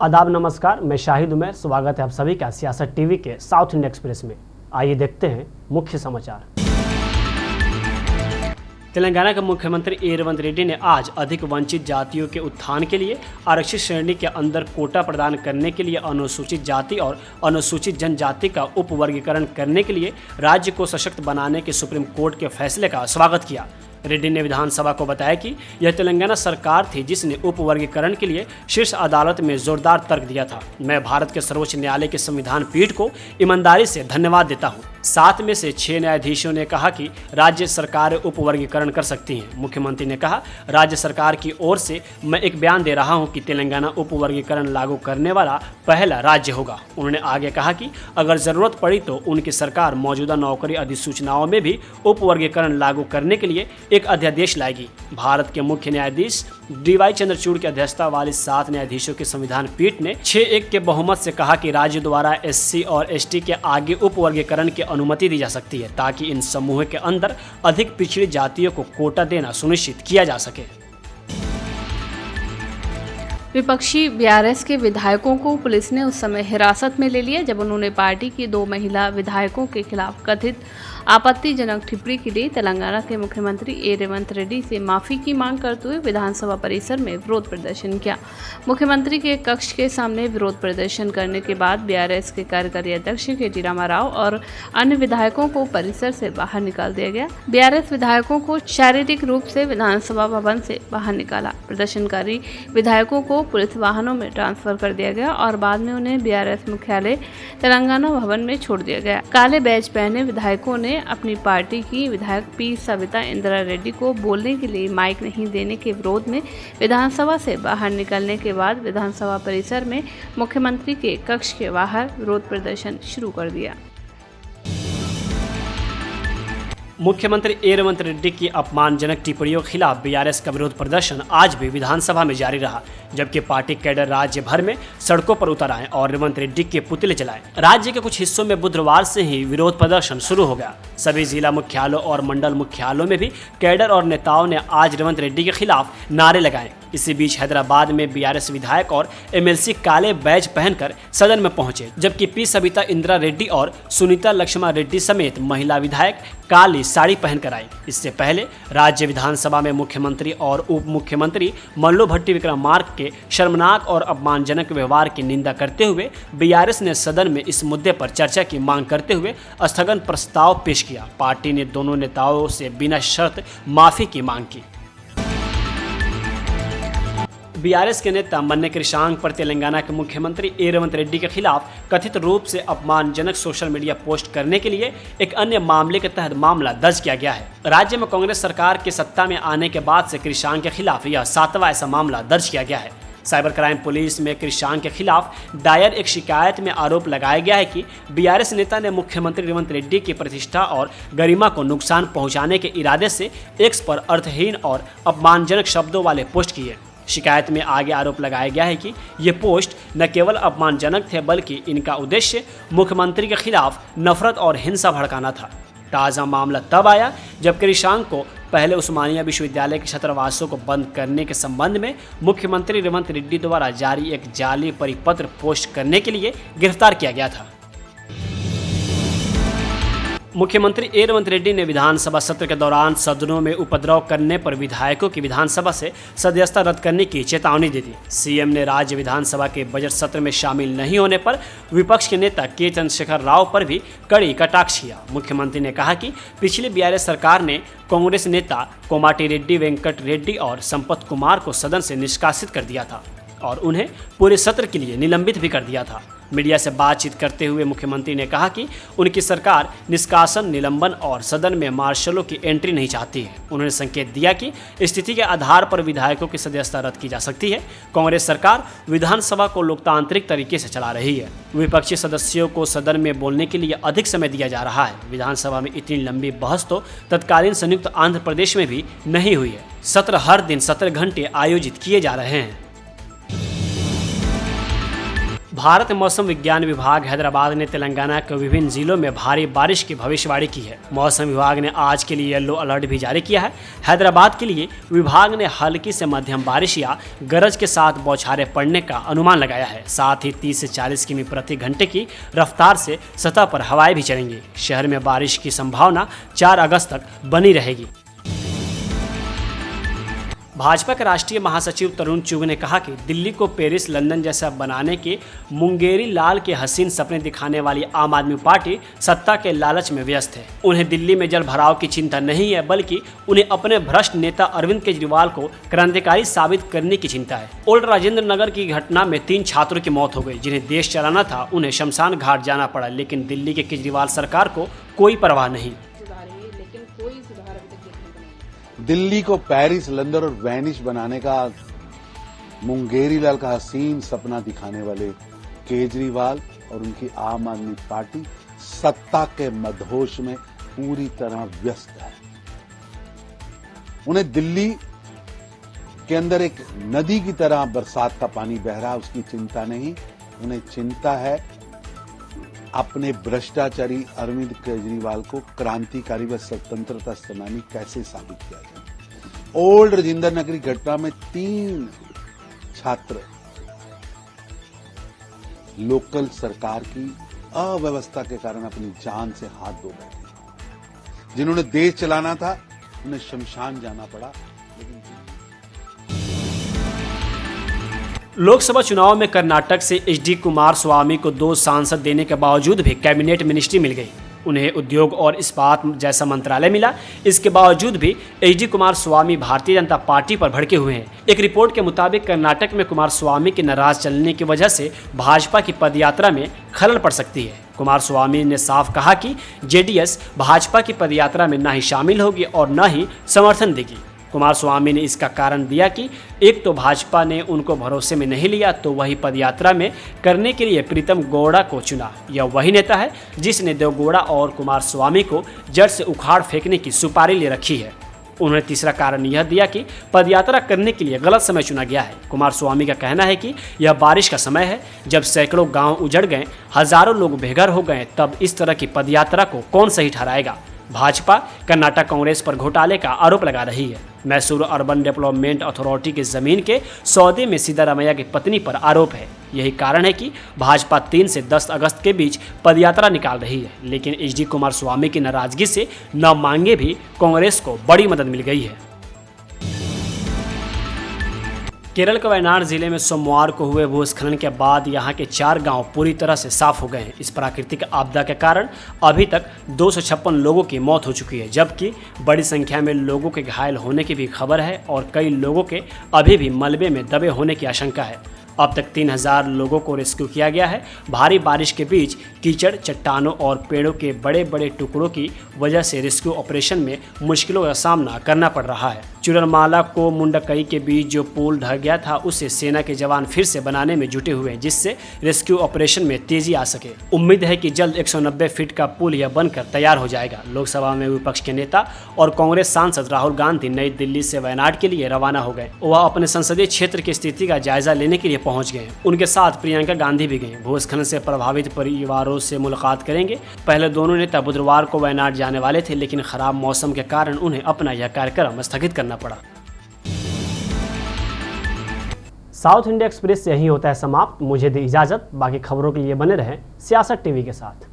आदाब नमस्कार, मैं शाहिद उमर। स्वागत है आप सभी का सियासत टीवी के साउथ इंडिया एक्सप्रेस में। आइए देखते हैं मुख्य समाचार। तेलंगाना के मुख्यमंत्री ए रेवंत रेड्डी ने आज अधिक वंचित जातियों के उत्थान के लिए आरक्षित श्रेणी के अंदर कोटा प्रदान करने के लिए अनुसूचित जाति और अनुसूचित जनजाति का उपवर्गीकरण करने के लिए राज्य को सशक्त बनाने के सुप्रीम कोर्ट के फैसले का स्वागत किया। रेड्डी ने विधानसभा को बताया कि यह तेलंगाना सरकार थी जिसने उपवर्गीकरण के लिए शीर्ष अदालत में जोरदार तर्क दिया था। मैं भारत के सर्वोच्च न्यायालय की संविधान पीठ को ईमानदारी से धन्यवाद देता हूँ। 7 में से 6 न्यायाधीशों ने कहा कि राज्य सरकारें उपवर्गीकरण कर सकती हैं। मुख्यमंत्री ने कहा, राज्य सरकार की ओर से मैं एक बयान दे रहा हूं कि तेलंगाना उपवर्गीकरण लागू करने वाला पहला राज्य होगा। उन्होंने आगे कहा कि अगर जरूरत पड़ी तो उनकी सरकार मौजूदा नौकरी अधिसूचनाओं में भी उपवर्गीकरण लागू करने के लिए एक अध्यादेश लाएगी। भारत के मुख्य न्यायाधीश DY चंद्रचूड़ की अध्यक्षता वाली 7 न्यायाधीशों की संविधान पीठ ने 6-1 के बहुमत से कहा कि राज्य द्वारा SC और ST के आगे उपवर्गीकरण की अनुमति दी जा सकती है ताकि इन समूह के अंदर अधिक पिछड़ी जातियों को कोटा देना सुनिश्चित किया जा सके। विपक्षी BRS के विधायकों को पुलिस ने उस समय हिरासत में ले लिया जब उन्होंने पार्टी की 2 महिला विधायकों के खिलाफ कथित आपत्तिजनक टिप्पणी के लिए तेलंगाना के मुख्यमंत्री ए रेवंत रेड्डी से माफी की मांग करते हुए विधानसभा परिसर में विरोध प्रदर्शन किया। मुख्यमंत्री के कक्ष के सामने विरोध प्रदर्शन करने के बाद BRS के कार्यकारी अध्यक्ष KT रामाराव और अन्य विधायकों को परिसर से बाहर निकाल दिया गया। BRS विधायकों को शारीरिक रूप से विधानसभा भवन से बाहर निकाला। प्रदर्शनकारी विधायकों को पुलिस वाहनों में ट्रांसफर कर दिया गया और बाद में उन्हें BRS मुख्यालय तेलंगाना भवन में छोड़ दिया गया। काले बैज पहने विधायकों ने अपनी पार्टी की विधायक P सविता इंदिरा रेड्डी को बोलने के लिए माइक नहीं देने के विरोध में विधानसभा से बाहर निकलने के बाद विधानसभा परिसर में मुख्यमंत्री के कक्ष के बाहर विरोध प्रदर्शन शुरू कर दिया। मुख्यमंत्री ए रेवंत रेड्डी की अपमानजनक टिप्पणियों के खिलाफ BRS का विरोध प्रदर्शन आज भी विधानसभा में जारी रहा, जबकि पार्टी कैडर राज्य भर में सड़कों पर उतर आए और रेवंत रेड्डी के पुतले जलाए। राज्य के कुछ हिस्सों में बुधवार से ही विरोध प्रदर्शन शुरू हो गया। सभी जिला मुख्यालयों और मंडल मुख्यालयों में भी कैडर और नेताओं ने आज रेवंत रेड्डी के खिलाफ नारे लगाए। इसी बीच हैदराबाद में BRS विधायक और MLC काले बैज पहनकर सदन में पहुंचे, जबकि P सविता इंदिरा रेड्डी और सुनीता लक्ष्मण रेड्डी समेत महिला विधायक काली साड़ी पहनकर आई। इससे पहले राज्य विधानसभा में मुख्यमंत्री और उप मुख्यमंत्री मल्लू भट्टी विक्रमार्क के शर्मनाक और अपमानजनक व्यवहार की निंदा करते हुए BRS ने सदन में इस मुद्दे पर चर्चा की मांग करते हुए स्थगन प्रस्ताव पेश किया। पार्टी ने दोनों नेताओं से बिना शर्त माफी की मांग की। BRS के नेता मन्ने कृषांक पर तेलंगाना के मुख्यमंत्री ए रेवंत रेड्डी के खिलाफ कथित रूप से अपमानजनक सोशल मीडिया पोस्ट करने के लिए एक अन्य मामले के तहत मामला दर्ज किया गया है। राज्य में कांग्रेस सरकार के सत्ता में आने के बाद से कृषांक के खिलाफ यह 7वां ऐसा मामला दर्ज किया गया है। साइबर क्राइम पुलिस में कृषांक के खिलाफ दायर एक शिकायत में आरोप लगाया गया है कि BRS नेता ने मुख्यमंत्री रेवंत रेड्डी की प्रतिष्ठा और गरिमा को नुकसान पहुंचाने के इरादे से X पर अर्थहीन और अपमानजनक शब्दों वाले पोस्ट किए। शिकायत में आगे आरोप लगाया गया है कि ये पोस्ट न केवल अपमानजनक थे बल्कि इनका उद्देश्य मुख्यमंत्री के खिलाफ नफरत और हिंसा भड़काना था। ताज़ा मामला तब आया जब कृषांक को पहले उस्मानिया विश्वविद्यालय के छात्रावासों को बंद करने के संबंध में मुख्यमंत्री रेवंत रेड्डी द्वारा जारी एक जाली परिपत्र पोस्ट करने के लिए गिरफ्तार किया गया था। मुख्यमंत्री ए रेवंत रेड्डी ने विधानसभा सत्र के दौरान सदनों में उपद्रव करने पर विधायकों की विधानसभा से सदस्यता रद्द करने की चेतावनी दी थी। CM ने राज्य विधानसभा के बजट सत्र में शामिल नहीं होने पर विपक्ष के नेता K चंद्रशेखर राव पर भी कड़ी कटाक्ष किया। मुख्यमंत्री ने कहा कि पिछली BRS सरकार ने कांग्रेस नेता कोमाटी रेड्डी, वेंकट रेड्डी और संपत कुमार को सदन से निष्कासित कर दिया था और उन्हें पूरे सत्र के लिए निलंबित भी कर दिया था। मीडिया से बातचीत करते हुए मुख्यमंत्री ने कहा कि उनकी सरकार निष्कासन, निलंबन और सदन में मार्शलों की एंट्री नहीं चाहती है। उन्होंने संकेत दिया कि स्थिति के आधार पर विधायकों की सदस्यता रद्द की जा सकती है। कांग्रेस सरकार विधानसभा को लोकतांत्रिक तरीके से चला रही है। विपक्षी सदस्यों को सदन में बोलने के लिए अधिक समय दिया जा रहा है। विधानसभा में इतनी लंबी बहस तो तत्कालीन संयुक्त आंध्र प्रदेश में भी नहीं हुई है। सत्र हर दिन 17 घंटे आयोजित किए जा रहे हैं। भारत मौसम विज्ञान विभाग हैदराबाद ने तेलंगाना के विभिन्न जिलों में भारी बारिश की भविष्यवाणी की है। मौसम विभाग ने आज के लिए येलो अलर्ट भी जारी किया है। हैदराबाद के लिए विभाग ने हल्की से मध्यम बारिश या गरज के साथ बौछारें पड़ने का अनुमान लगाया है। साथ ही 30 से 40 किमी प्रति घंटे की रफ्तार से सतह पर हवाएं भी चलेंगी। शहर में बारिश की संभावना 4 अगस्त तक बनी रहेगी। भाजपा के राष्ट्रीय महासचिव तरुण चुग ने कहा कि दिल्ली को पेरिस लंदन जैसा बनाने के मुंगेरी लाल के हसीन सपने दिखाने वाली आम आदमी पार्टी सत्ता के लालच में व्यस्त है। उन्हें दिल्ली में जल भराव की चिंता नहीं है, बल्कि उन्हें अपने भ्रष्ट नेता अरविंद केजरीवाल को क्रांतिकारी साबित करने की चिंता है। ओल्ड राजेंद्र नगर की घटना में 3 छात्रों की मौत हो गई। जिन्हें देश चलाना था उन्हें शमशान घाट जाना पड़ा, लेकिन दिल्ली के केजरीवाल सरकार को कोई परवाह नहीं। दिल्ली को पेरिस लंदन और वेनिस बनाने का मुंगेरी लाल का हसीन सपना दिखाने वाले केजरीवाल और उनकी आम आदमी पार्टी सत्ता के मदहोश में पूरी तरह व्यस्त है। उन्हें दिल्ली के अंदर एक नदी की तरह बरसात का पानी बह रहा, उसकी चिंता नहीं। उन्हें चिंता है अपने भ्रष्टाचारी अरविंद केजरीवाल को क्रांतिकारी व स्वतंत्रता सेनानी कैसे साबित किया जाए। ओल्ड राजेंद्र नगरी घटना में 3 छात्र लोकल सरकार की अव्यवस्था के कारण अपनी जान से हाथ धो बैठे। जिन्होंने देश चलाना था उन्हें शमशान जाना पड़ा। लोकसभा चुनाव में कर्नाटक से एच.डी. कुमारस्वामी को 2 सांसद देने के बावजूद भी कैबिनेट मिनिस्ट्री मिल गई। उन्हें उद्योग और इस्पात जैसा मंत्रालय मिला। इसके बावजूद भी एच.डी. कुमारस्वामी भारतीय जनता पार्टी पर भड़के हुए हैं। एक रिपोर्ट के मुताबिक कर्नाटक में कुमारस्वामी के नाराज चलने की वजह से भाजपा की पदयात्रा में खलल पड़ सकती है। कुमारस्वामी ने साफ कहा कि जेडीएस भाजपा की पदयात्रा में न ही शामिल होगी और न ही समर्थन देगी। कुमारस्वामी ने इसका कारण दिया कि एक तो भाजपा ने उनको भरोसे में नहीं लिया, तो वही पदयात्रा में करने के लिए प्रीतम गौड़ा को चुना। यह वही नेता है जिसने देवगौड़ा और कुमारस्वामी को जड़ से उखाड़ फेंकने की सुपारी ले रखी है। उन्होंने तीसरा कारण यह दिया कि पदयात्रा करने के लिए गलत समय चुना गया है। कुमारस्वामी का कहना है कि यह बारिश का समय है, जब सैकड़ों गाँव उजड़ गए, हजारों लोग बेघर हो गए, तब इस तरह की पदयात्रा को कौन सही ठहराएगा। भाजपा कर्नाटक कांग्रेस पर घोटाले का आरोप लगा रही है। मैसूर अर्बन डेवलपमेंट अथॉरिटी की जमीन के सौदे में सिद्धारमैया की पत्नी पर आरोप है। यही कारण है कि भाजपा 3 से 10 अगस्त के बीच पदयात्रा निकाल रही है। लेकिन एच.डी. कुमारस्वामी की नाराजगी से न मांगे भी कांग्रेस को बड़ी मदद मिल गई है। केरल के वायनाड जिले में सोमवार को हुए भूस्खलन के बाद यहां के 4 गांव पूरी तरह से साफ हो गए हैं। इस प्राकृतिक आपदा के कारण अभी तक 256 लोगों की मौत हो चुकी है, जबकि बड़ी संख्या में लोगों के घायल होने की भी खबर है और कई लोगों के अभी भी मलबे में दबे होने की आशंका है। अब तक 3000 लोगों को रेस्क्यू किया गया है। भारी बारिश के बीच कीचड़, चट्टानों और पेड़ों के बड़े बड़े टुकड़ों की वजह से रेस्क्यू ऑपरेशन में मुश्किलों का सामना करना पड़ रहा है। चुरमाला को मुंडकई के बीच जो पुल ढह गया था, उसे सेना के जवान फिर से बनाने में जुटे हुए हैं, जिससे रेस्क्यू ऑपरेशन में तेजी आ सके। उम्मीद है कि जल्द 190 फीट का पुल यह बनकर तैयार हो जाएगा। लोकसभा में विपक्ष के नेता और कांग्रेस सांसद राहुल गांधी नई दिल्ली से वायनाड के लिए रवाना हो गए। वह अपने संसदीय क्षेत्र की स्थिति का जायजा लेने के लिए पहुंच गए। उनके साथ प्रियंका गांधी भी गए। भूस्खलन से प्रभावित परिवारों से मुलाकात करेंगे। पहले दोनों नेता बुधवार को वायनाड जाने वाले थे, लेकिन खराब मौसम के कारण उन्हें अपना यह कार्यक्रम स्थगित करना पड़ा। साउथ इंडिया एक्सप्रेस यही होता है समाप्त। मुझे दी इजाजत। बाकी खबरों के लिए बने रहें सियासत टीवी के साथ।